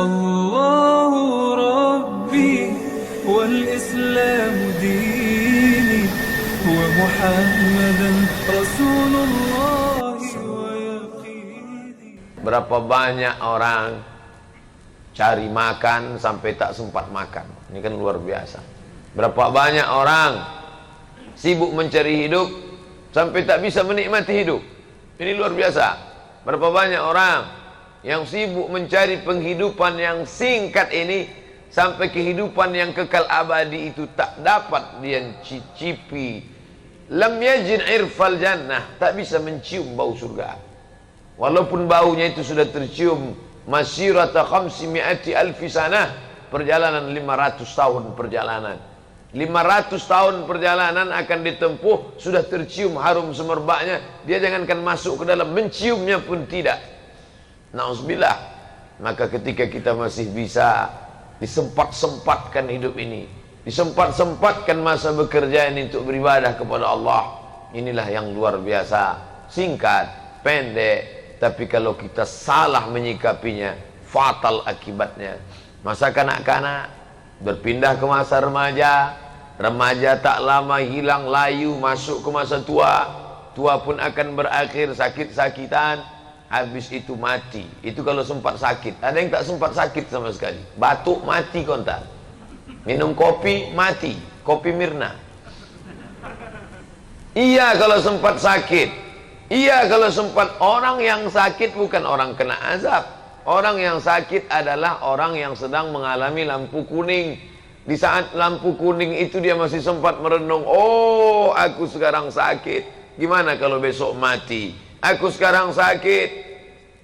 الله ربي والإسلام ديني ومحمدا رسول الله ويقيني. Berapa banyak orang cari makan sampai tak sempat makan. Ini kan luar biasa. Berapa banyak orang sibuk mencari hidup sampai tak bisa menikmati hidup. Ini luar biasa. Berapa banyak orang yang sibuk mencari penghidupan yang singkat ini sampai kehidupan yang kekal abadi itu tak dapat dia cicipi. Lam yajid irfal jannah, tak bisa mencium bau surga. Walaupun baunya itu sudah tercium masirata 500 alfi sanah, perjalanan 500 tahun perjalanan. 500 tahun perjalanan akan ditempuh, sudah tercium harum semerbaknya, dia jangankan masuk ke dalam, menciumnya pun tidak. Na'udzubillah. Maka ketika kita masih bisa disempat-sempatkan hidup ini, disempat-sempatkan masa bekerja ini untuk beribadah kepada Allah, inilah yang luar biasa. Singkat, pendek, tapi kalau kita salah menyikapinya, fatal akibatnya. Masa kanak-kanak berpindah ke masa remaja, remaja tak lama hilang layu masuk ke masa tua, tua pun akan berakhir sakit-sakitan, habis itu mati. Itu kalau sempat sakit. Ada yang tak sempat sakit sama sekali, batuk mati kontan, minum kopi mati, kopi Mirna. Iya kalau sempat sakit. Iya kalau sempat. Orang yang sakit bukan orang kena azab. Orang yang sakit adalah orang yang sedang mengalami lampu kuning. Di saat lampu kuning itu dia masih sempat merenung, oh aku sekarang sakit, gimana kalau besok mati? Aku sekarang sakit,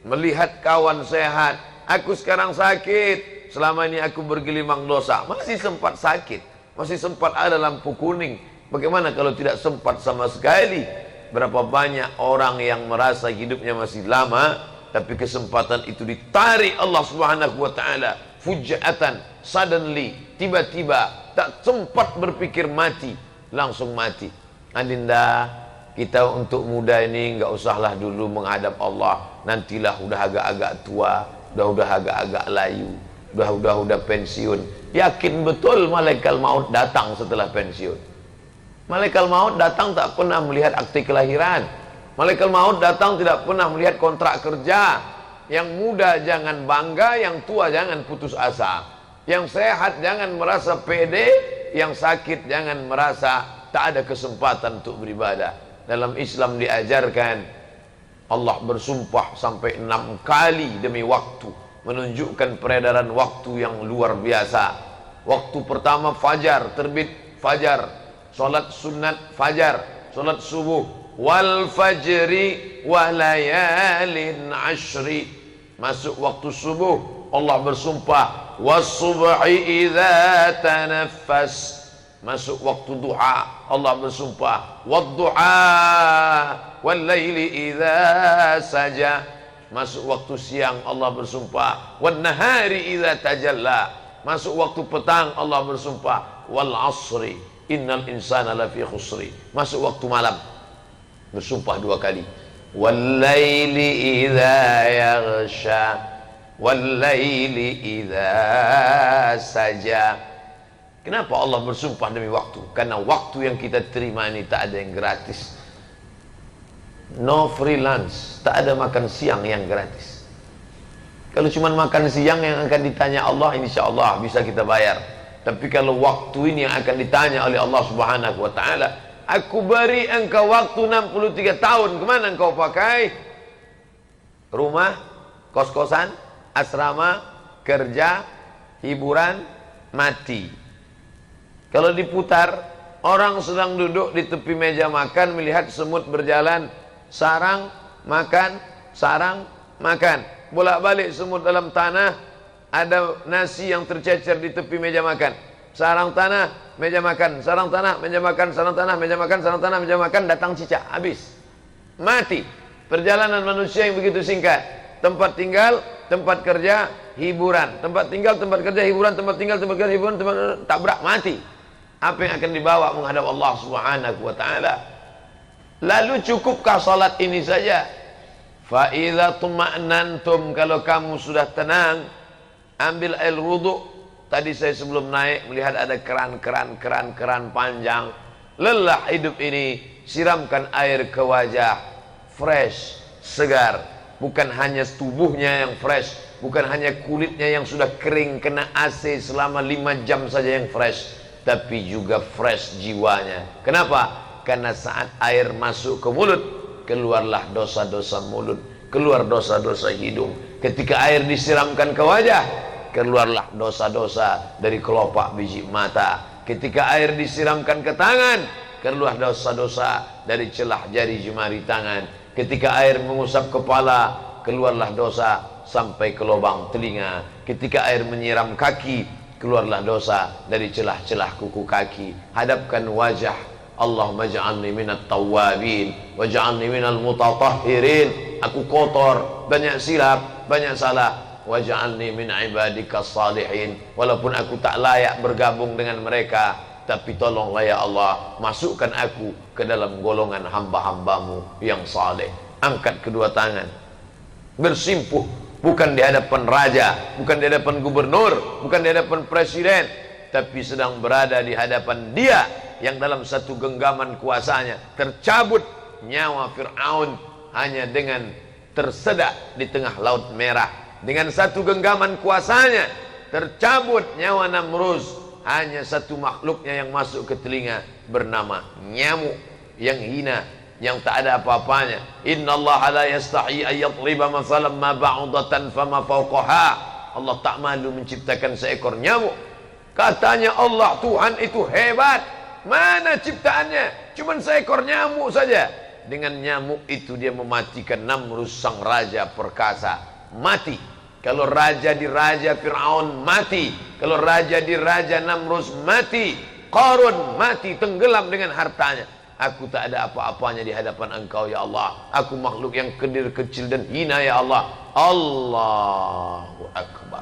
melihat kawan sehat. Aku sekarang sakit, selama ini aku bergelimang dosa. Masih sempat sakit, masih sempat ada lampu kuning. Bagaimana kalau tidak sempat sama sekali? Berapa banyak orang yang merasa hidupnya masih lama, tapi kesempatan itu ditarik Allah Subhanahu wa taala fujatan, suddenly, tiba-tiba, tak sempat berpikir mati, langsung mati. Adinda, kita untuk muda ini enggak usahlah dulu menghadap Allah. Nantilah udah agak-agak tua, udah agak-agak layu, udah pensiun. Yakin betul malaikat maut datang setelah pensiun. Malaikat maut datang tak pernah melihat akte kelahiran. Malaikat maut datang tidak pernah melihat kontrak kerja. Yang muda jangan bangga, yang tua jangan putus asa. Yang sehat jangan merasa pede, yang sakit jangan merasa tak ada kesempatan untuk beribadah. Dalam Islam diajarkan Allah bersumpah sampai 6 kali demi waktu, menunjukkan peredaran waktu yang luar biasa. Waktu pertama fajar, terbit fajar, salat sunat fajar, salat subuh, wal fajri wa layalin ashri, masuk waktu subuh. Allah bersumpah was-subhi idza tanaffas, masuk waktu duha. Allah bersumpah wad-duha wal laili idza saja, masuk waktu siang. Allah bersumpah wan nahari idza tajalla, masuk waktu petang. Allah bersumpah wal asri innal insana lafi khusri, masuk waktu malam. Bersumpah 2 kali. Wal laili idza yaghsha wal laili idza saja. Kenapa Allah bersumpah demi waktu? Karena waktu yang kita terima ini tak ada yang gratis. No free lunch, tak ada makan siang yang gratis. Kalau cuma makan siang yang akan ditanya Allah, insya Allah bisa kita bayar. Tapi kalau waktu ini yang akan ditanya oleh Allah Subhanahu wa taala, aku beri engkau waktu 63 tahun, kemana engkau pakai? Rumah, kos-kosan, asrama, kerja, hiburan, mati. Kalau diputar, orang sedang duduk di tepi meja makan, melihat semut berjalan, sarang, makan, sarang, makan. Bolak-balik semut dalam tanah, ada nasi yang tercecer di tepi meja makan. Sarang tanah, meja makan. Sarang tanah, meja makan. Sarang tanah, meja makan. Sarang tanah, meja makan. Datang cicak, habis. Mati. Perjalanan manusia yang begitu singkat. Tempat tinggal, tempat kerja, hiburan. Tempat tinggal, tempat kerja, hiburan. Tempat tinggal, tempat kerja, hiburan. Tabrak, mati. Apa yang akan dibawa menghadap Allah Subhanahu wa taala? Lalu cukupkah salat ini saja? Fa idza tuma'nantum, kalau kamu sudah tenang, ambil air wudhu. Tadi saya sebelum naik melihat ada keran panjang. Lelah hidup ini, siramkan air ke wajah, fresh, segar. Bukan hanya tubuhnya yang fresh, bukan hanya kulitnya yang sudah kering kena AC selama 5 jam saja yang fresh, tapi juga fresh jiwanya. Kenapa? Karena saat air masuk ke mulut, keluarlah dosa-dosa mulut, keluar dosa-dosa hidung. Ketika air disiramkan ke wajah, keluarlah dosa-dosa dari kelopak biji mata. Ketika air disiramkan ke tangan, keluar dosa-dosa dari celah jari jemari tangan. Ketika air mengusap kepala, keluarlah dosa sampai ke lubang telinga. Ketika air menyiram kaki, keluarlah dosa dari celah-celah kuku kaki. Hadapkan wajah. Allahumma ja'alni minat tawwabin waj'alni minal mutatahhirin. Aku kotor, banyak silap, banyak salah. Waj'alni min ibadikas salihin. Walaupun aku tak layak bergabung dengan mereka, tapi tolonglah ya Allah, masukkan aku ke dalam golongan hamba-hambamu yang saleh. Angkat kedua tangan, bersimpuh, bukan di hadapan raja, bukan di hadapan gubernur, bukan di hadapan presiden, tapi sedang berada di hadapan Dia yang dalam satu genggaman kuasanya tercabut nyawa Fir'aun hanya dengan tersedak di tengah laut merah. Dengan satu genggaman kuasanya tercabut nyawa Namruz. Hanya satu makhluknya yang masuk ke telinga, bernama nyamuk yang hina, yang tak ada apa-apanya. Innallaha la yastahi ayyadriba mathalan ma ba'udatan fama fawqaha. Allah tak malu menciptakan seekor nyamuk. Katanya Allah, Tuhan itu hebat. Mana ciptaannya? Cuman seekor nyamuk saja. Dengan nyamuk itu dia mematikan Namruz sang raja perkasa. Mati. Kalau raja di raja Fir'aun mati. Kalau raja di raja Namruz mati. Qarun mati, tenggelam dengan hartanya. Aku tak ada apa-apanya di hadapan Engkau ya Allah. Aku makhluk yang kedir, kecil dan hina ya Allah. Allahu Akbar.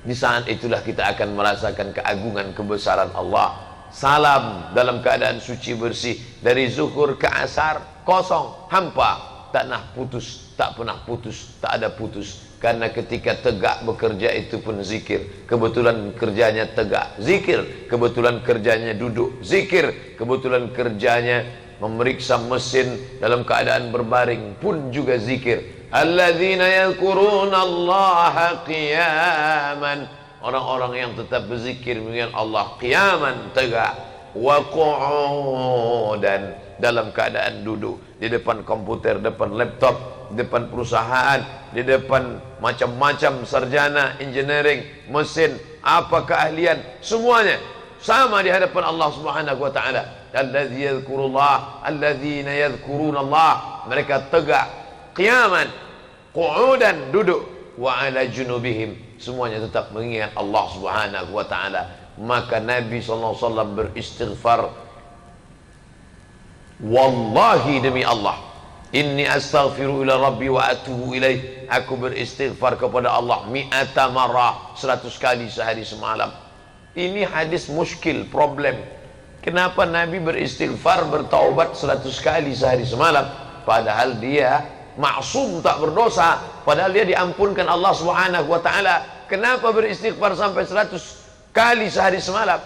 Di saat itulah kita akan merasakan keagungan kebesaran Allah. Salam dalam keadaan suci bersih. Dari zuhur ke asar kosong, hampa. Tak pernah putus, tak pernah putus, tak ada putus. Karena ketika tegak bekerja itu pun zikir. Kebetulan kerjanya tegak, zikir. Kebetulan kerjanya duduk, zikir. Kebetulan kerjanya memeriksa mesin dalam keadaan berbaring pun juga zikir. Alladzina yadhkurunallaha qiyaman. Orang-orang yang tetap berzikir mengingat Allah qiyaman, tegak, wa qu'udan, dalam keadaan duduk di depan komputer, depan laptop, depan perusahaan, di depan macam-macam sarjana engineering, mesin, apa keahlian, semuanya sama di hadapan Allah Subhanahu wa taala. Allazi yadhkurullah, alladzina yadhkurunallah, mereka tegak qiyaman, qu'udan, duduk, wa ala junubihim, semuanya tetap mengingat Allah Subhanahu wa taala. Maka Nabi sallallahu alaihi wasallam beristighfar, wallahi demi Allah, inni astaghfiru ila rabbi wa atubu ilaih, aku beristighfar kepada Allah mi'ata marrah, 100 kali sehari semalam. Ini hadis muskil, problem. Kenapa Nabi beristighfar, bertaubat 100 kali sehari semalam, padahal dia maksum, tak berdosa, padahal dia diampunkan Allah Subhanahu wa taala. Kenapa beristighfar sampai 100 kali sehari semalam?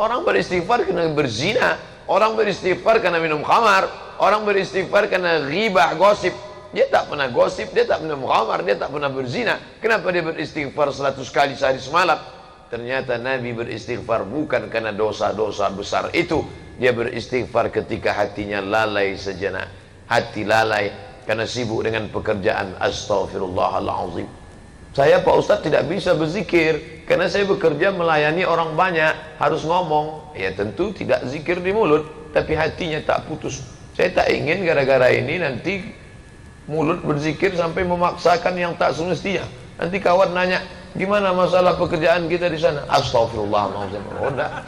Orang beristighfar karena berzina, orang beristighfar karena minum khamar, orang beristighfar karena ghibah, gosip. Dia tak pernah gosip, dia tak pernah khamar, dia tak pernah berzina. Kenapa dia beristighfar 100 kali sehari semalam? Ternyata Nabi beristighfar bukan karena dosa-dosa besar itu. Dia beristighfar ketika hatinya lalai sejenak. Hati lalai karena sibuk dengan pekerjaan. Astaghfirullahaladzim. Saya Pak Ustadz tidak bisa berzikir karena saya bekerja melayani orang banyak, harus ngomong. Ya tentu tidak zikir di mulut, tapi hatinya tak putus. Saya tak ingin gara-gara ini nanti mulut berzikir sampai memaksakan yang tak semestinya. Nanti kawan nanya, gimana masalah pekerjaan kita di sana? Astaghfirullahaladzim. Oh enggak.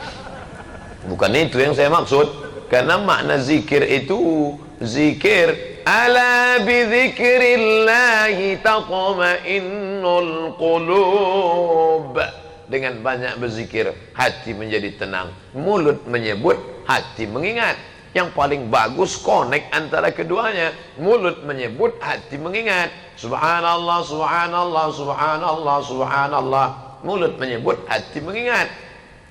Bukan itu yang saya maksud. Karena makna zikir itu, zikir, ala bidzikrillahi tatma'innul qulub. Dengan banyak berzikir, hati menjadi tenang. Mulut menyebut, hati mengingat. Yang paling bagus connect antara keduanya. Mulut menyebut, hati mengingat. Subhanallah, subhanallah, subhanallah, subhanallah. Mulut menyebut, hati mengingat.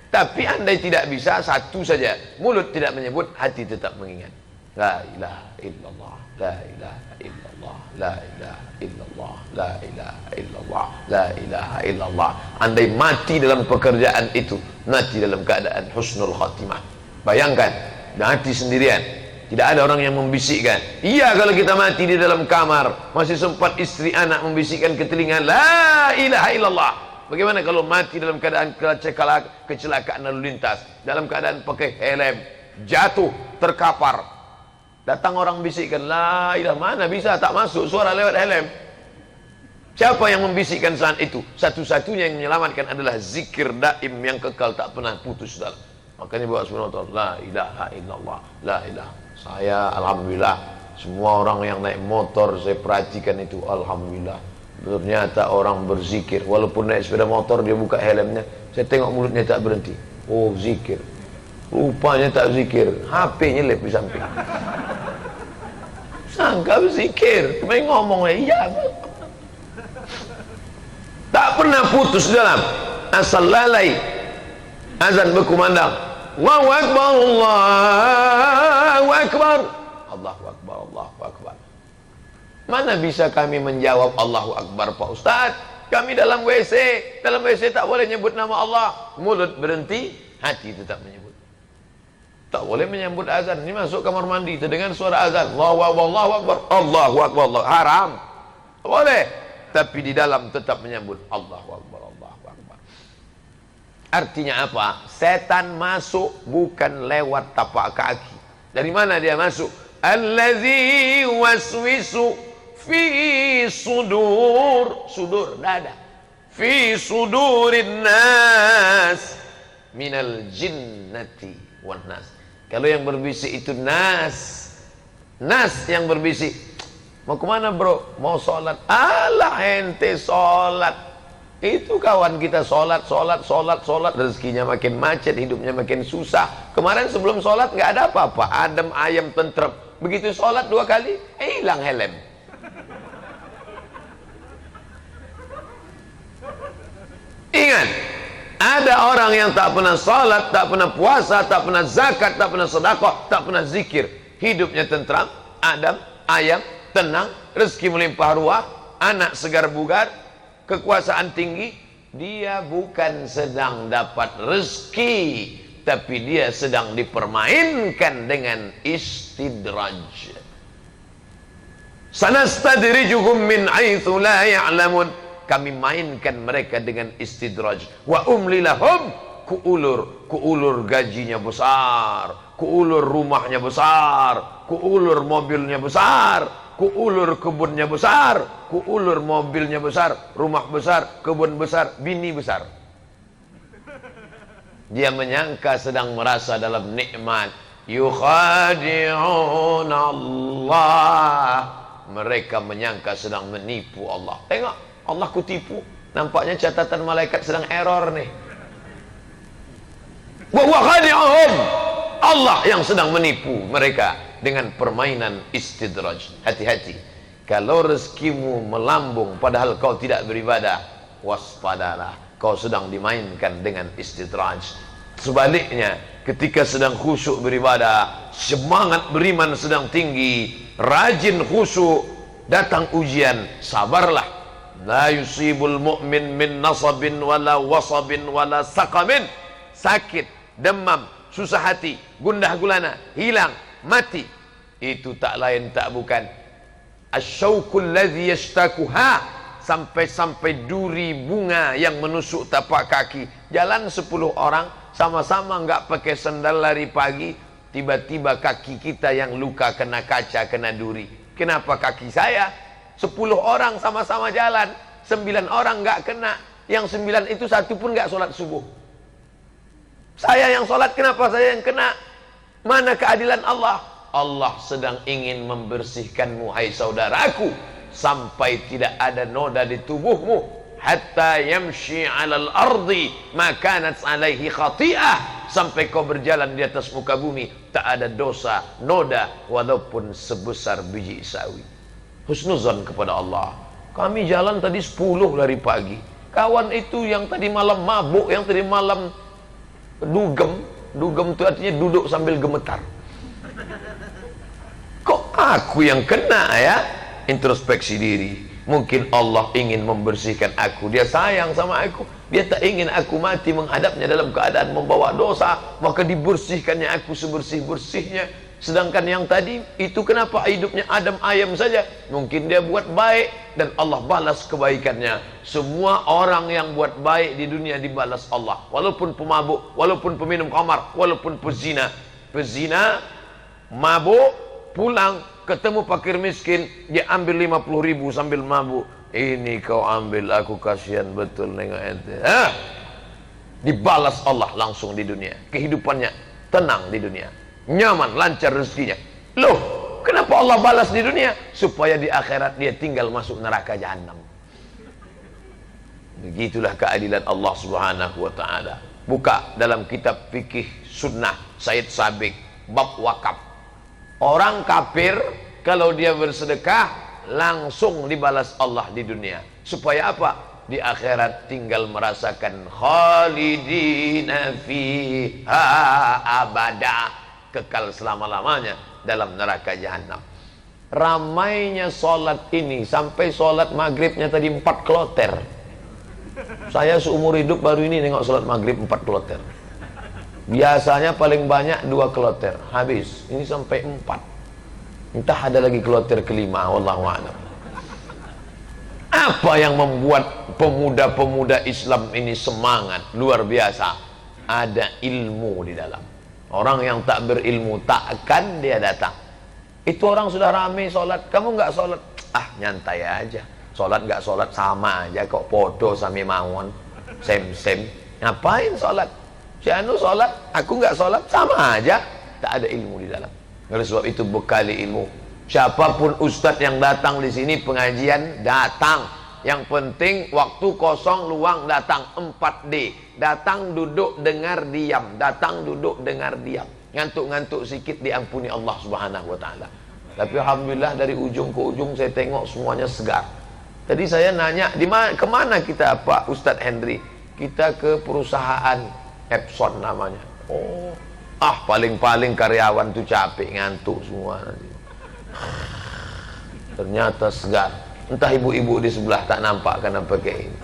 Tapi andai tidak bisa satu saja, mulut tidak menyebut, hati tetap mengingat. La ilaha illallah, la ilaha illallah, la ilaha illallah, la ilaha illallah, la ilaha illallah. Andai mati dalam pekerjaan itu, mati dalam keadaan husnul khatimah. Bayangkan, mati sendirian, tidak ada orang yang membisikkan. Iya, kalau kita mati di dalam kamar, masih sempat istri anak membisikkan ke telinga, la ilaha illallah. Bagaimana kalau mati dalam keadaan kecelakaan lalu lintas, dalam keadaan pakai helm, jatuh, terkapar, datang orang bisikkan, la ilaha, mana bisa, tak masuk suara lewat helm. Siapa yang membisikkan saat itu? Satu-satunya yang menyelamatkan adalah zikir daim yang kekal, tak pernah putus dalam. Makanya buat subhanallah, la ilaha illallah, la ilaha. Saya alhamdulillah, semua orang yang naik motor saya perhatikan itu, alhamdulillah, ternyata orang berzikir. Walaupun naik sepeda motor dia buka helmnya, saya tengok mulutnya tak berhenti. Oh, zikir. Rupanya tak zikir, HP nyelip di samping. Sangka berzikir, kemarin ngomongnya iya, tak pernah putus dalam. Asal lalai azan berkumandang, Allahu Akbar, Allahu Akbar, Allahu Akbar, Allahu Akbar. Mana bisa kami menjawab Allahu Akbar, Pak Ustaz? Kami dalam WC, tak boleh nyebut nama Allah. Mulut berhenti, hati tetap menyebut. Tak boleh menyebut azan. Ini masuk kamar mandi, terdengar suara azan, Allahu Akbar, Allahu Akbar, Allahu Akbar, Allah. Haram. Tak boleh. Tapi di dalam tetap menyebut Allahu Akbar, Allahu Akbar. Artinya apa? Setan masuk bukan lewat tapak kaki. Dari mana dia masuk? Allazi waswisu fi sudur, sudur dada, fi sudurin nas minal jinnati wan nas. Kalau yang berbisik itu nas yang berbisik. Mau kemana bro? Mau sholat. Alah ente sholat. Itu kawan kita sholat, rezekinya makin macet, hidupnya makin susah. Kemarin sebelum sholat nggak ada apa-apa, adem ayam tentrem. Begitu sholat 2 kali, hilang helm. Ingat, ada orang yang tak pernah sholat, tak pernah puasa, tak pernah zakat, tak pernah sedekah, tak pernah zikir. Hidupnya tentram, adem ayam, tenang, rezeki melimpah ruah, anak segar bugar, kekuasaan tinggi. Dia bukan sedang dapat rezeki, tapi dia sedang dipermainkan dengan istidraj. Sanastadrijuhum min haitsu la ya'lamun. Kami mainkan mereka dengan istidraj. Wa umli lahum, kuulur gajinya besar, kuulur rumahnya besar, kuulur mobilnya besar, kuulur kebunnya besar, kuulur mobilnya besar, rumah besar, kebun besar, bini besar. Dia menyangka sedang merasa dalam nikmat. Yukhadi'un Allah. Mereka menyangka sedang menipu Allah. Tengok, Allah kutipu. Nampaknya catatan malaikat sedang error nih. Wa khadi'uhum. Allah yang sedang menipu mereka dengan permainan istidraj. Hati-hati. Kalau rezekimu melambung padahal kau tidak beribadah, waspadalah, kau sedang dimainkan dengan istidraj. Sebaliknya, ketika sedang khusyuk beribadah, semangat beriman sedang tinggi, rajin khusyuk, datang ujian, sabarlah. La yusibul mu'min min nasabin wala wasabin wala saqamin. Sakit, demam, susah hati, gundah gulana, hilang, mati, itu tak lain tak bukan asyauqul ladzi yashtakuha, sampai duri bunga yang menusuk tapak kaki. Jalan 10 orang sama-sama enggak pakai sandal lari pagi, tiba-tiba kaki kita yang luka kena kaca, kena duri. Kenapa kaki saya? 10 orang sama-sama jalan, 9 orang enggak kena, yang 9 itu satu pun enggak sholat subuh. Saya yang sholat, kenapa saya yang kena? Mana keadilan Allah? Allah sedang ingin membersihkanmu, hai saudaraku, sampai tidak ada noda di tubuhmu. Hatta yamshi 'alal ardi ma kanat 'alaihi khati'ah, sampai kau berjalan di atas muka bumi, tak ada dosa noda walaupun sebesar biji sawi. Husnuzon kepada Allah. Kami jalan tadi 10 dari pagi. Kawan itu yang tadi malam mabuk, yang tadi malam dugem. Dugem itu artinya duduk sambil gemetar. Kok aku yang kena ya? Introspeksi diri. Mungkin Allah ingin membersihkan aku. Dia sayang sama aku. Dia tak ingin aku mati menghadapnya dalam keadaan membawa dosa. Maka dibersihkannya aku sebersih-bersihnya. Sedangkan yang tadi itu kenapa hidupnya Adam ayam saja? Mungkin dia buat baik dan Allah balas kebaikannya. Semua orang yang buat baik di dunia dibalas Allah. Walaupun pemabuk, walaupun peminum khamar, walaupun pezina. Pezina, mabuk, pulang ketemu fakir miskin, dia ambil 50.000 sambil mabuk. Ini kau ambil, aku kasihan betul nengok ente. Dibalas Allah langsung di dunia. Kehidupannya tenang di dunia, nyaman, lancar rezekinya. Loh, kenapa Allah balas di dunia? Supaya di akhirat dia tinggal masuk neraka jahanam. Begitulah keadilan Allah Subhanahu wa taala. Buka dalam kitab fikih sunnah Said Sabiq bab wakaf. Orang kafir kalau dia bersedekah langsung dibalas Allah di dunia. Supaya apa? Di akhirat tinggal merasakan khalidina fiha abada, kekal selama-lamanya dalam neraka jahanam. Ramainya solat ini sampai solat maghribnya tadi 4 kloter. Saya seumur hidup baru ini nengok solat maghrib 4 kloter. Biasanya paling banyak 2 kloter habis, ini sampai 4. Entah ada lagi kloter kelima, wallahu a'lam. Apa yang membuat pemuda-pemuda Islam ini semangat luar biasa? Ada ilmu di dalam. Orang yang tak berilmu takkan dia datang. Itu orang sudah ramai solat, kamu nggak solat, nyantai aja. Solat nggak solat sama aja kok, podo sami mawon, sem-sem. Ngapain solat? Si anu sholat, aku nggak sholat, sama aja. Tak ada ilmu di dalam. Oleh sebab itu bekali ilmu. Siapapun ustadz yang datang di sini pengajian, datang. Yang penting waktu kosong luang datang. 4D. Datang, duduk, dengar, diam. Datang, duduk, dengar, diam. Ngantuk-ngantuk sikit diampuni Allah Subhanahu wa taala. Tapi alhamdulillah dari ujung ke ujung saya tengok semuanya segar. Tadi saya nanya, kemana kita Pak Ustadz Henry? Kita ke perusahaan Epson namanya. Paling-paling karyawan tuh capek, ngantuk semua nanti. Ternyata segar. Entah ibu-ibu di sebelah tak nampak karena pakai ini.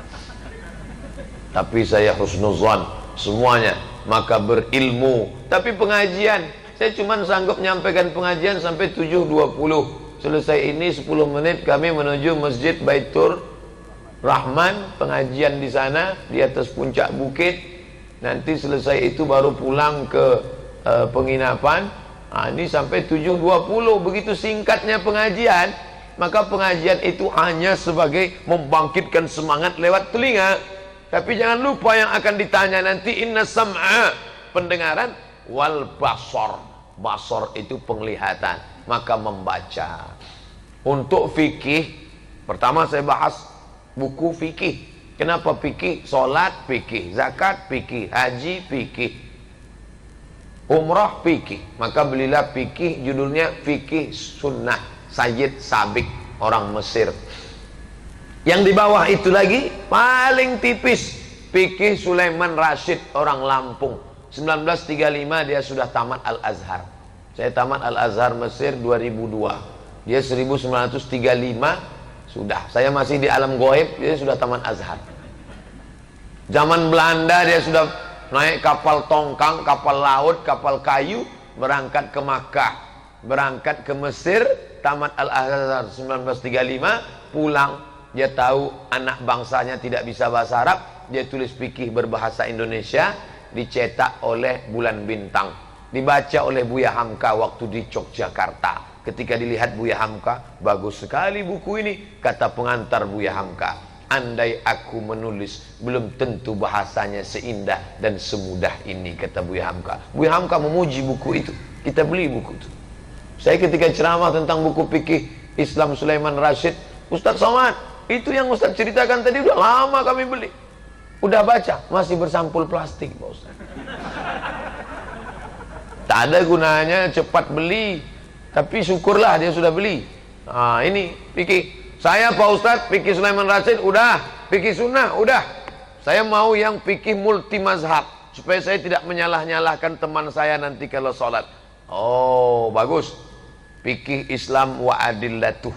Tapi saya husnuzan semuanya. Maka berilmu. Tapi pengajian, saya cuma sanggup menyampaikan pengajian sampai 7.20. Selesai ini 10 menit kami menuju Masjid Baitur Rahman. Pengajian di sana, di atas puncak bukit. Nanti selesai itu baru pulang ke penginapan. Ini sampai 7.20. Begitu singkatnya pengajian. Maka pengajian itu hanya sebagai membangkitkan semangat lewat telinga. Tapi jangan lupa yang akan ditanya nanti, inna sam'a, pendengaran, wal basor. Basor itu penglihatan. Maka membaca. Untuk fikih, pertama saya bahas buku fikih. Kenapa fikih? Solat fikih, zakat fikih, haji fikih, umrah fikih. Maka belilah fikih, judulnya Fikih Sunnah Sayyid Sabiq, orang Mesir. Yang di bawah itu lagi paling tipis, Fikih Sulaiman Rashid, orang Lampung. 1935 dia sudah tamat Al-Azhar. Saya tamat Al-Azhar Mesir 2002. Dia 1935 sudah. Saya masih di alam goib, dia sudah tamat Azhar. Zaman Belanda dia sudah naik kapal tongkang, kapal laut, kapal kayu, berangkat ke Makkah, berangkat ke Mesir, tamat Al-Azhar 1935, pulang. Dia tahu anak bangsanya tidak bisa bahasa Arab, dia tulis fikih berbahasa Indonesia, dicetak oleh Bulan Bintang, dibaca oleh Buya Hamka waktu di Yogyakarta. Ketika dilihat Buya Hamka, bagus sekali buku ini, kata pengantar Buya Hamka. Andai aku menulis, belum tentu bahasanya seindah dan semudah ini, kata Buya Hamka. Buya Hamka memuji buku itu, kita beli buku itu. Saya ketika ceramah tentang buku fikih Islam Sulaiman Rashid, Ustadz Somad, itu yang Ustadz ceritakan tadi udah lama kami beli. Udah baca, masih bersampul plastik Pak Ustadz. Tak ada gunanya cepat beli, tapi syukurlah dia sudah beli. Nah, ini fikih. Saya Pak Ustadz, fikih Sulaiman Rasyid udah, fikih sunnah udah. Saya mau yang fikih multi mazhab, supaya saya tidak menyalah-nyalahkan teman saya nanti kalau sholat. Oh, bagus. Fikih Islam wa adillatuh.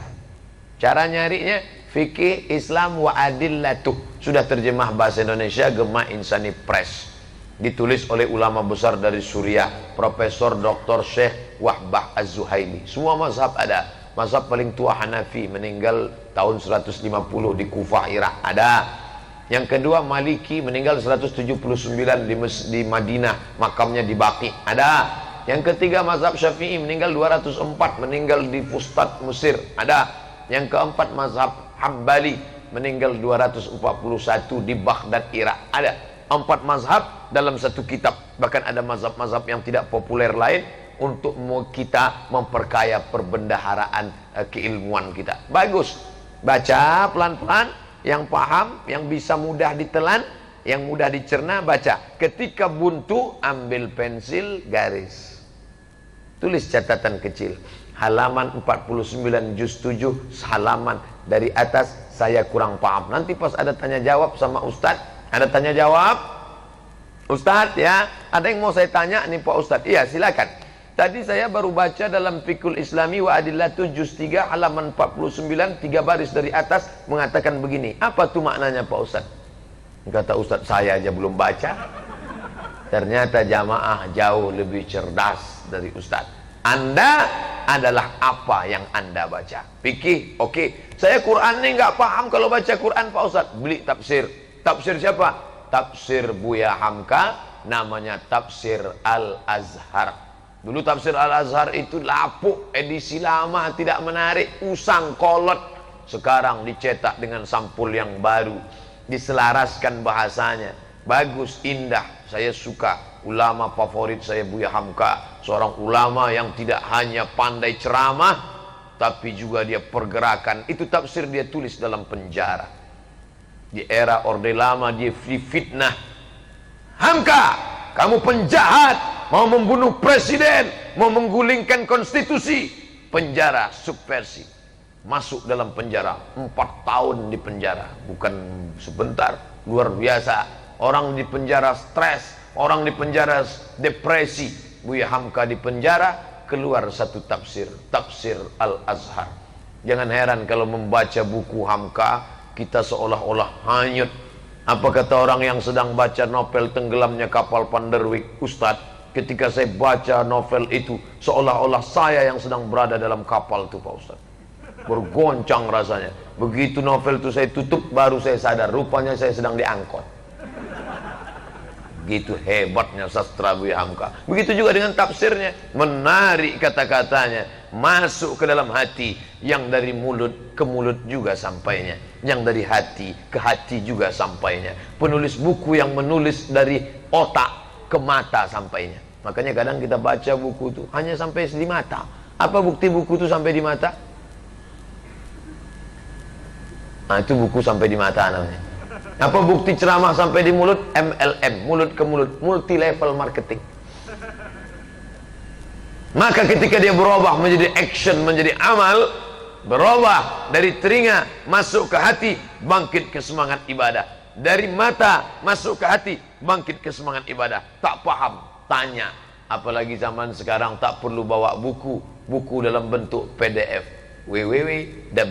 Cara nyarinya fikih Islam wa adillatuh. Sudah terjemah bahasa Indonesia Gema Insani Press. Ditulis oleh ulama besar dari Suriah, Profesor Dr. Syekh Wahbah Az-Zuhaili. Semua mazhab ada. Mazhab paling tua Hanafi, meninggal tahun 150 di Kufah, Irak, ada. Yang kedua Maliki, meninggal 179 di Madinah, makamnya di Baqi, ada. Yang ketiga mazhab Syafi'i, meninggal 204, meninggal di Fustat, Mesir, ada. Yang keempat mazhab Hambali, meninggal 241 di Baghdad, Irak, ada. 4 mazhab dalam satu kitab. Bahkan ada mazhab-mazhab yang tidak populer lain untuk kita memperkaya perbendaharaan keilmuan kita. Bagus. Baca pelan-pelan, yang paham, yang bisa mudah ditelan, yang mudah dicerna, baca. Ketika buntu, ambil pensil, garis. Tulis catatan kecil. Halaman 49 juz 7, halaman dari atas, saya kurang paham. Nanti pas ada tanya jawab sama Ustadz, ada tanya jawab, Ustadz ya, ada yang mau saya tanya nih Pak Ustadz. Iya silakan. Tadi saya baru baca dalam Fiqhul Islami wa Adillatuh juz 3 halaman 49, 3 baris dari atas mengatakan begini. Apa tuh maknanya Pak Ustadz? Kata Ustadz, saya aja belum baca. Ternyata jamaah jauh lebih cerdas dari Ustadz. Anda adalah apa yang Anda baca. Fikih, oke. Saya Quran nih nggak paham kalau baca Quran Pak Ustadz. Beli tafsir. Tafsir siapa? Tafsir Buya Hamka, namanya Tafsir Al-Azhar. Dulu Tafsir Al-Azhar itu lapuk, edisi lama, tidak menarik, usang, kolot. Sekarang dicetak dengan sampul yang baru, diselaraskan bahasanya, bagus, indah. Saya suka. Ulama favorit saya Buya Hamka, seorang ulama yang tidak hanya pandai ceramah, tapi juga dia pergerakan. Itu tafsir dia tulis dalam penjara. Di era Orde Lama dia difitnah. Hamka, kamu penjahat, mau membunuh presiden, mau menggulingkan konstitusi. Penjara, subversi. Masuk dalam penjara, 4 tahun di penjara. Bukan sebentar, luar biasa. Orang di penjara stres, orang di penjara depresi. Buya Hamka di penjara, keluar satu tafsir, Tafsir Al-Azhar. Jangan heran kalau membaca buku Hamka, kita seolah-olah hanyut. Apa kata orang yang sedang baca novel Tenggelamnya Kapal Panderwick? Ustadz, ketika saya baca novel itu, seolah-olah saya yang sedang berada dalam kapal itu Pak Ustadz. Bergoncang rasanya. Begitu novel itu saya tutup, baru saya sadar, rupanya saya sedang diangkut. Begitu hebatnya sastra Buya Hamka. Begitu juga dengan tafsirnya, menarik kata-katanya, masuk ke dalam hati. Yang dari mulut ke mulut juga sampainya, yang dari hati ke hati juga sampainya. Penulis buku yang menulis dari otak ke mata sampainya. Makanya kadang kita baca buku itu hanya sampai di mata. Apa bukti buku itu sampai di mata? Nah, itu buku sampai di mata namanya. Apa bukti ceramah sampai di mulut? MLM, mulut ke mulut, multi level marketing. Maka ketika dia berubah menjadi action, menjadi amal, berubah dari telinga masuk ke hati, bangkit ke semangat ibadah. Dari mata masuk ke hati, bangkit ke semangat ibadah. Tak paham, tanya. Apalagi zaman sekarang tak perlu bawa buku, buku dalam bentuk PDF. www.download.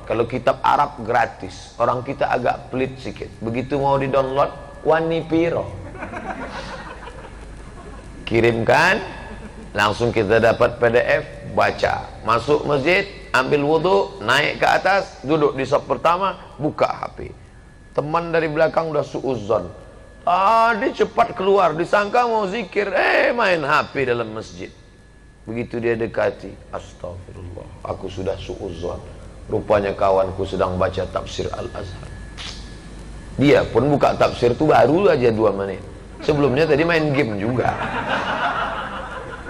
Kalau kitab Arab gratis, orang kita agak pelit sedikit. Begitu mau di download, wani piro, kirimkan, langsung kita dapat PDF, baca. Masuk masjid, ambil wudhu, naik ke atas, duduk di saf pertama, buka HP. Teman dari belakang udah suuzon, tadi cepat keluar, disangka mau zikir, main HP dalam masjid. Begitu dia dekati, astagfirullah, aku sudah suuzon. Rupanya kawanku sedang baca tafsir Al-Azhar. Dia pun buka tafsir itu baru aja 2 menit. Sebelumnya tadi main game juga.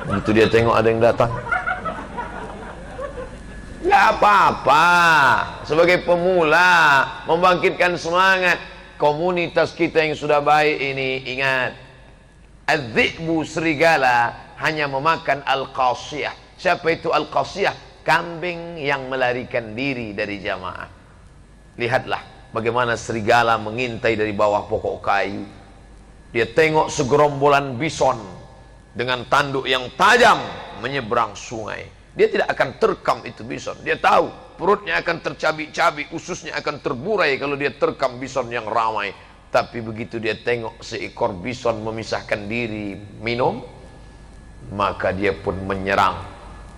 Begitu dia tengok ada yang datang, gak apa-apa. Sebagai pemula, membangkitkan semangat. Komunitas kita yang sudah baik ini, ingat, Az-zi'bu serigala hanya memakan al-qasiyah. Siapa itu al-qasiyah? Kambing yang melarikan diri dari jamaah. Lihatlah bagaimana serigala mengintai dari bawah pokok kayu. Dia tengok segerombolan bison dengan tanduk yang tajam menyeberang sungai. Dia tidak akan terkam itu bison. Dia tahu perutnya akan tercabik-cabik, ususnya akan terburai kalau dia terkam bison yang ramai. Tapi begitu dia tengok seekor bison memisahkan diri minum, maka dia pun menyerang.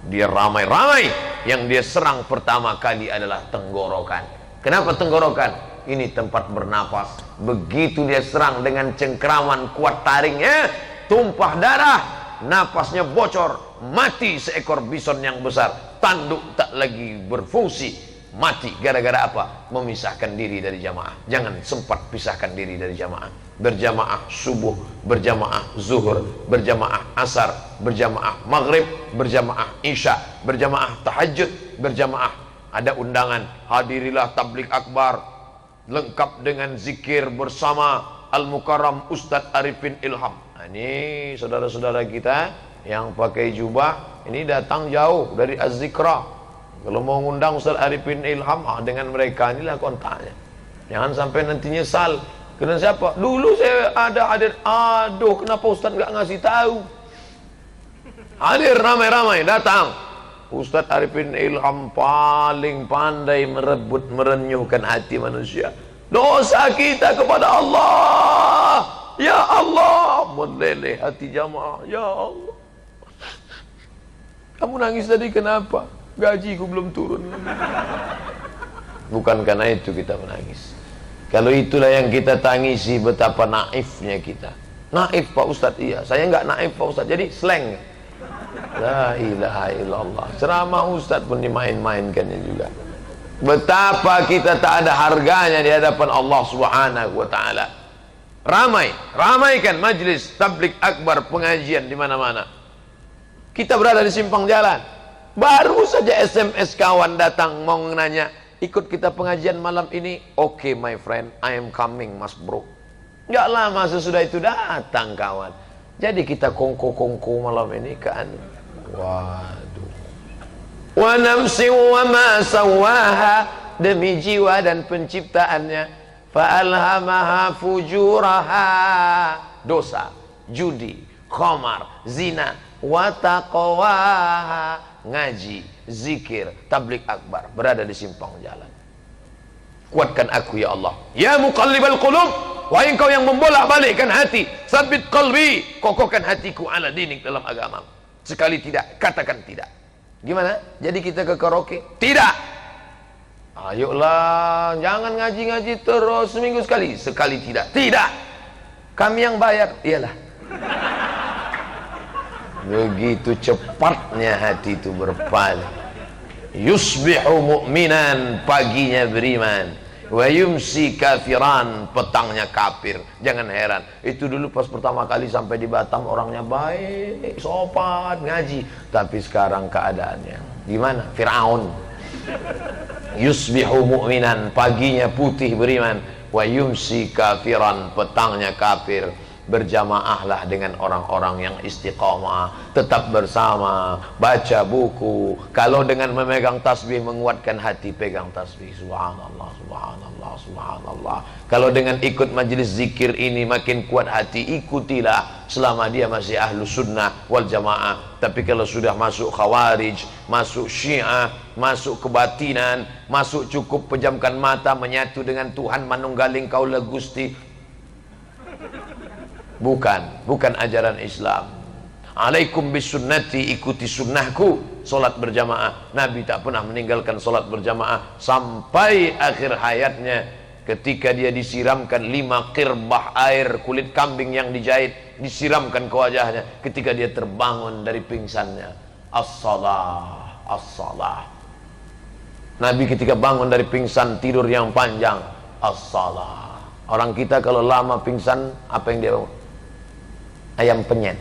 Dia ramai-ramai. Yang dia serang pertama kali adalah tenggorokan. Kenapa tenggorokan? Ini tempat bernapas. Begitu dia serang dengan cengkraman kuat taringnya, tumpah darah, napasnya bocor, mati seekor bison yang besar. Tanduk tak lagi berfungsi. Mati gara-gara apa? Memisahkan diri dari jamaah. Jangan sempat pisahkan diri dari jamaah. Berjamaah subuh, berjamaah zuhur, berjamaah asar, berjamaah maghrib, berjamaah isya, berjamaah tahajud, berjamaah. Ada undangan, hadirilah tabligh akbar lengkap dengan zikir bersama Al-Mukarram Ustadz Arifin Ilham. Nah, ini saudara-saudara kita yang pakai jubah, ini datang jauh dari Az-Zikra. Kalau mau ngundang Ustaz Arifin Ilham, dengan mereka inilah kontaknya. Jangan sampai nanti nyesal. Kena siapa? Dulu saya ada hadir. Aduh, kenapa Ustaz nggak ngasih tahu? Hadir ramai-ramai, datang. Ustaz Arifin Ilham paling pandai merebut, merenyuhkan hati manusia. Dosa kita kepada Allah. Ya Allah, meleleh hati jamaah. Ya Allah. Kamu nangis tadi kenapa? Gajiku belum turun. Bukan karena itu kita menangis. Kalau itulah yang kita tangisi, betapa naifnya kita. Naif Pak Ustadz, iya. Saya nggak naif Pak Ustadz, jadi slang. La ilaha illallah. Ceramah Ustadz pun dimain-mainkannya juga. Betapa kita tak ada harganya di hadapan Allah Subhanahu wa taala. Ramaikan majlis tabligh akbar, pengajian di mana-mana. Kita berada di simpang jalan. Baru saja SMS kawan datang mau nanya, ikut kita pengajian malam ini. Oke, my friend, I am coming, Mas Bro. Nggak lama sesudah itu datang kawan. Jadi kita kongko-kongko malam ini kan. Waduh. Wa nafsi wa ma sawaha, demi jiwa dan penciptaannya. Fa alhamaha fujuraha, dosa, judi, khamar, zina, wa taqwaha, ngaji, zikir, tabligh akbar, berada di simpang jalan. Kuatkan aku ya Allah. Ya muqallibal qulub, wahai engkau yang membolak-balikkan hati, sabit qalbi, kokohkan hatiku ala dinik, dalam agama. Sekali tidak, katakan tidak. Gimana? Jadi kita ke karaoke? Tidak. Ayolah, jangan ngaji-ngaji terus seminggu sekali. Sekali tidak. Tidak. Kami yang bayar. Iyalah. Begitu cepatnya hati itu berpaling. Yusbihu mu'minan, paginya beriman, wa yumsi kafiran, petangnya kafir. Jangan heran, itu dulu pas pertama kali sampai di Batam orangnya baik, sopan, ngaji. Tapi sekarang keadaannya gimana? Fir'aun. Yusbihu mu'minan, paginya putih beriman, wa yumsi kafiran, petangnya kafir. Berjamaahlah dengan orang-orang yang istiqamah, tetap bersama, baca buku. Kalau dengan memegang tasbih menguatkan hati, pegang tasbih. Subhanallah, subhanallah, subhanallah. Kalau dengan ikut majelis zikir ini makin kuat hati, ikutilah selama dia masih ahlu sunnah wal jamaah. Tapi kalau sudah masuk khawarij, masuk syiah, masuk kebatinan, masuk cukup pejamkan mata, menyatu dengan Tuhan manunggaling kaula Gusti, bukan ajaran Islam. Alaikum bisunnati, ikuti sunnahku. Solat berjamaah, Nabi tak pernah meninggalkan solat berjamaah sampai akhir hayatnya. Ketika dia disiramkan 5 qirbah air kulit kambing yang dijahit, disiramkan ke wajahnya. Ketika dia terbangun dari pingsannya, as-salah, as-salah. Nabi ketika bangun dari pingsan tidur yang panjang, as-salah. Orang kita kalau lama pingsan, apa yang dia bangun? Ayam penyet.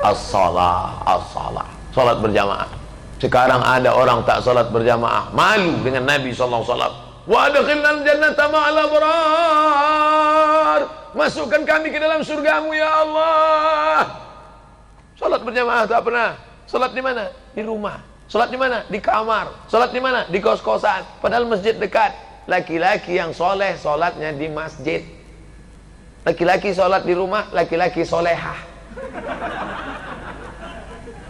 As-salah, as-salah. Salat berjamaah. Sekarang ada orang tak salat berjamaah, malu dengan Nabi SAW. Wa adkhilnal jannata ma'al abrar. masukkan kami ke dalam surgamu ya Allah. Salat berjamaah tak pernah. Salat di mana? Di rumah. Salat di mana? Di kamar. Salat di mana? Di kos-kosan. Padahal masjid dekat. Laki-laki yang soleh salatnya di masjid. Laki-laki salat di rumah, laki-laki solehah.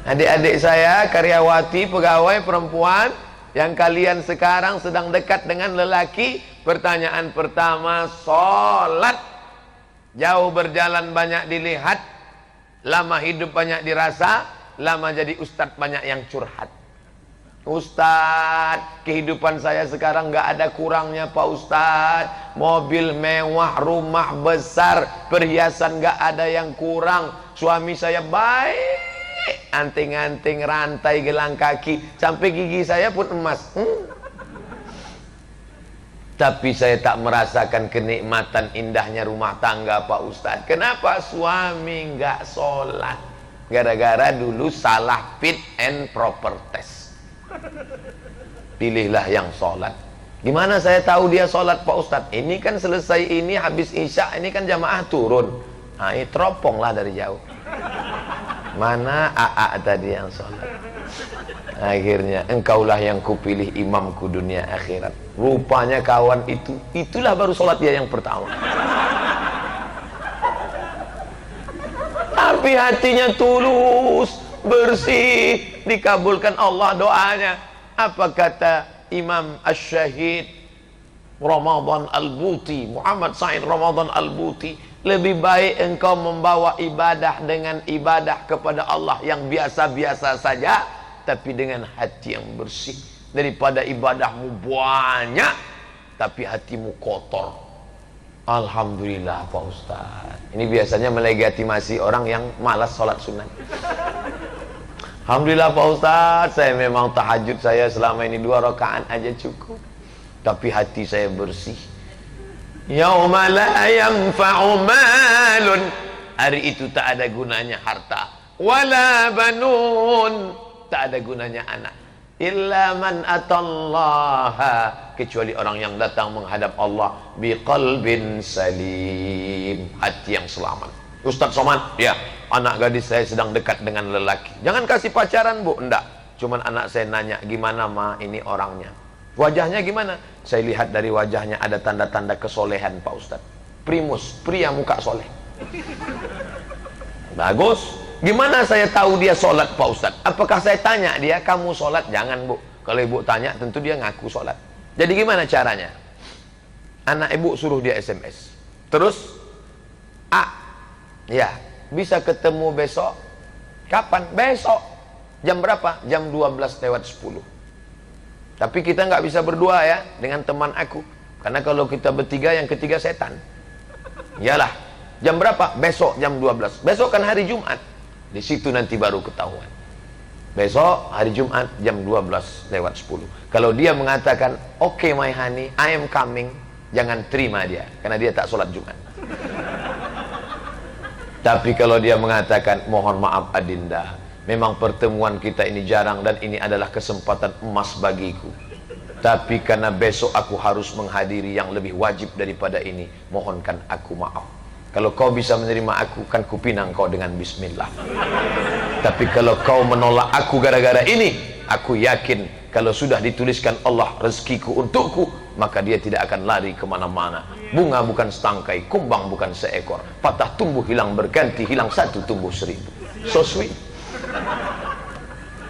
Adik-adik saya, karyawati, pegawai perempuan yang kalian sekarang sedang dekat dengan lelaki, pertanyaan pertama, salat. Jauh berjalan banyak dilihat, lama hidup banyak dirasa, lama jadi ustadz banyak yang curhat. Ustadz, kehidupan saya sekarang nggak ada kurangnya Pak Ustadz. Mobil mewah, rumah besar, perhiasan nggak ada yang kurang. Suami saya baik, anting-anting, rantai, gelang kaki, sampai gigi saya pun emas. Tapi saya tak merasakan kenikmatan indahnya rumah tangga Pak Ustadz. Kenapa? Suami nggak sholat. Gara-gara dulu salah fit and proper test. Pilihlah yang sholat. Gimana saya tahu dia sholat Pak Ustadz? Ini kan selesai ini, habis isya, ini kan jamaah turun. Nah, ini teropong lah dari jauh. Mana AA tadi yang sholat? Akhirnya engkaulah yang kupilih imamku dunia akhirat. Rupanya kawan itu, itulah baru sholat dia yang pertama. Tapi hatinya tulus, bersih, dikabulkan Allah doanya. Apa kata Imam Asy-Syahid Ramadan Al-Buti, Muhammad Said Ramadan Al-Buti, lebih baik engkau membawa ibadah dengan ibadah kepada Allah yang biasa-biasa saja, tapi dengan hati yang bersih, daripada ibadahmu banyak tapi hatimu kotor. Alhamdulillah Pak Ustaz. Ini biasanya melegitimasi orang yang malas sholat sunat. Alhamdulillah Pak Ustaz, saya memang tahajud saya selama ini 2 rakaat aja cukup, tapi hati saya bersih. Yauma la yanfa'u malun, hari itu tak ada gunanya harta, wala banun, tak ada gunanya anak, illa man atallaha, kecuali orang yang datang menghadap Allah biqalbin salim, hati yang selamat. Ustaz Somad, ya, anak gadis saya sedang dekat dengan lelaki. Jangan kasih pacaran Bu, enggak. Cuman anak saya nanya, gimana ma ini orangnya? Wajahnya gimana? Saya lihat dari wajahnya ada tanda-tanda kesolehan Pak Ustaz. Primus, pria muka soleh. Bagus. Gimana saya tahu dia sholat Pak Ustaz? Apakah saya tanya dia, kamu sholat? Jangan Bu. Kalau ibu tanya, tentu dia ngaku sholat. Jadi gimana caranya? Anak ibu suruh dia SMS. Terus, ya, bisa ketemu besok. Kapan? Besok. Jam berapa? Jam 12:10. Tapi kita nggak bisa berdua ya dengan teman aku. Karena kalau kita bertiga, yang ketiga setan. Iyalah. Jam berapa? Besok jam 12. Besok kan hari Jumat. Di situ nanti baru ketahuan. Besok hari Jumat jam 12:10. Kalau dia mengatakan, "Oke my honey, I am coming," jangan terima dia, karena dia tak sholat Jumat. Tapi kalau dia mengatakan, "Mohon maaf Adinda, memang pertemuan kita ini jarang dan ini adalah kesempatan emas bagiku. Tapi karena besok aku harus menghadiri yang lebih wajib daripada ini, mohonkan aku maaf. Kalau kau bisa menerima aku, kan kupinang kau dengan bismillah. Tapi kalau kau menolak aku gara-gara ini, aku yakin kalau sudah dituliskan Allah rezekiku untukku, maka dia tidak akan lari kemana-mana. Bunga bukan setangkai, kumbang bukan seekor. Patah tumbuh hilang berganti, hilang satu tumbuh 1000. So sweet.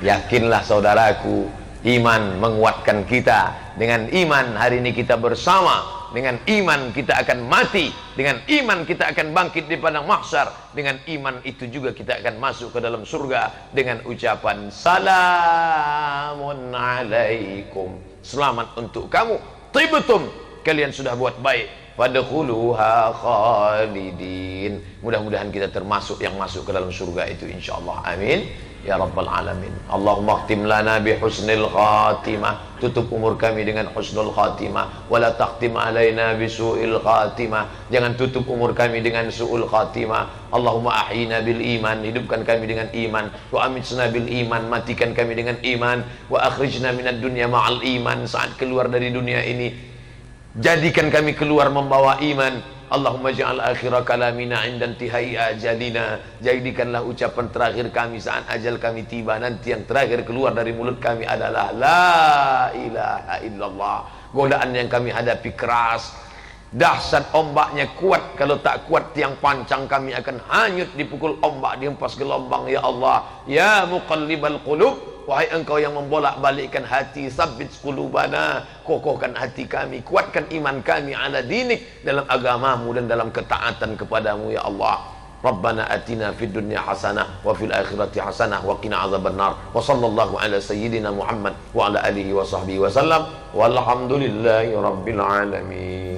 Yakinlah saudaraku, iman menguatkan kita. Dengan iman hari ini kita bersama. Dengan iman kita akan mati. Dengan iman kita akan bangkit di padang mahsyar. Dengan iman itu juga kita akan masuk ke dalam surga dengan ucapan salamun alaikum, selamat untuk kamu, tibtum, kalian sudah buat baik, fadkhuluha khalidin. Mudah-mudahan kita termasuk yang masuk ke dalam surga itu insyaallah. Amin ya rabbal alamin. Allahumma khtim lana bi husnil khatimah, tutup umur kami dengan husnul khatimah, wala taqtim alaina bi su'il khatimah, jangan tutup umur kami dengan su'ul khatimah. Allahumma ahyina bil iman, hidupkan kami dengan iman, wa amitna bil iman, matikan kami dengan iman, wa akhrijna minad dunya ma'al iman, saat keluar dari dunia ini jadikan kami keluar membawa iman, Allahumma ja'al akhira kalamina inda intihai ajalina. Jadikanlah ucapan terakhir kami saat ajal kami tiba. Nanti yang terakhir keluar dari mulut kami adalah la ilaha illallah. Godaan yang kami hadapi keras, dahsyat, ombaknya kuat. Kalau tak kuat tiang pancang kami akan hanyut dipukul ombak, dihempas gelombang. Ya Allah, ya muqallibal qulub, wahai engkau yang membolak-balikkan hati, sabbit qulubana, kokohkan hati kami, kuatkan iman kami ala dinik, dalam agamamu dan dalam ketaatan kepadamu. Ya Allah, Rabbana atina fid dunya hasanah wa fil akhirati hasanah wa qina azabannar. Wa sallallahu ala sayyidina Muhammad wa ala alihi wa sahbihi wa sallam. Walhamdulillahi rabbil alamin.